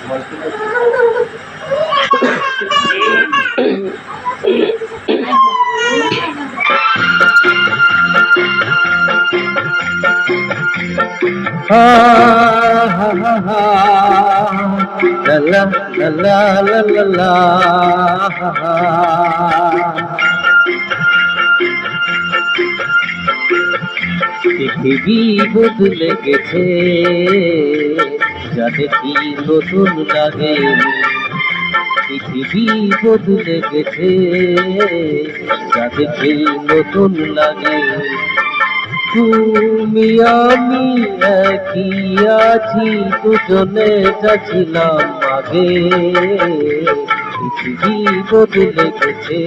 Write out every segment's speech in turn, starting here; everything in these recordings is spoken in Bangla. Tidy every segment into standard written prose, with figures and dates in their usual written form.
ha ha ha ha la la la la la la la ha ha পৃথিবী বদলে গেছে যা দেখি নতুন লাগে পৃথিবী বদলে গেছে যা দেখি নতুন লাগে তুমি আমি একই আছি দুজনে যাচ্ছিলাম আগে পৃথিবী বদলে গেছে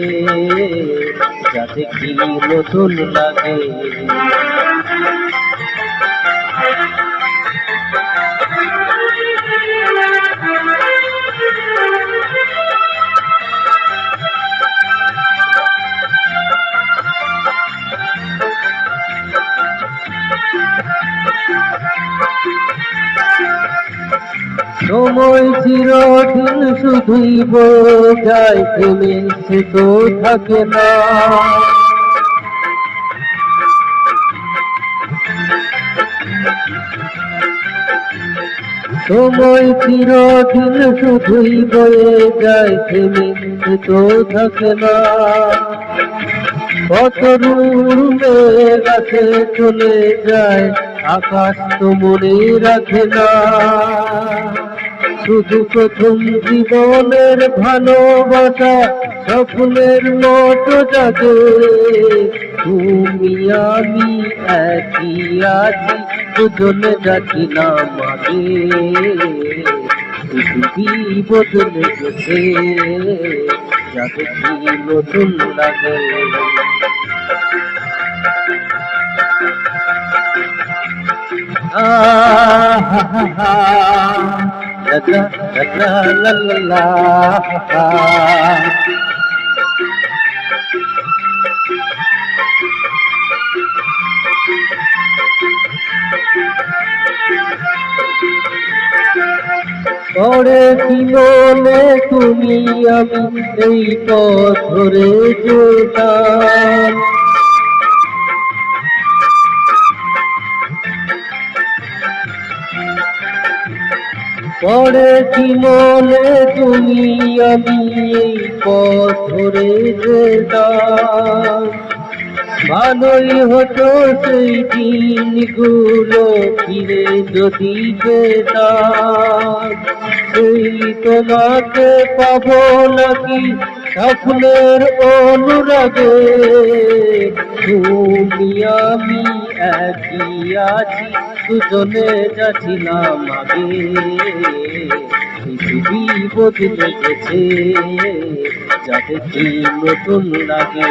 যা দেখি নতুন লাগে সময় চিরদিন শুধুই বয়ে যায় থেমে সে তো থাকে না সময় চিরদিন শুধুই বয়ে যায় থেমে সে তো থাকে না কত মেঘ আছে চলে যায় আকাশ তো মনে রাখে না শুধু প্রথম জীবনের ভালোবাসা স্বপ্নের মতো জাগে তুমি আমি একই আছি দুজনে যাচ্ছিলাম আগে পৃথিবী বদলে গেছে যা দেখি নতুন লাগে পরে কি বলে তুমি আমি এই পথ ধরে যেতাম পরে কি বলে তুমি আমি এই পথ ধরে যেতাম ভালোই হতো সেই দিনগুলো ফিরে যদি পেতাম সেই তোমাকে পাবো নাকি স্বপ্নের অনুরাগে তুমি আমি একই আছি দুজনে যাচ্ছিলাম আগে পৃথিবী বদলে গেছে যা দেখি নতুন লাগে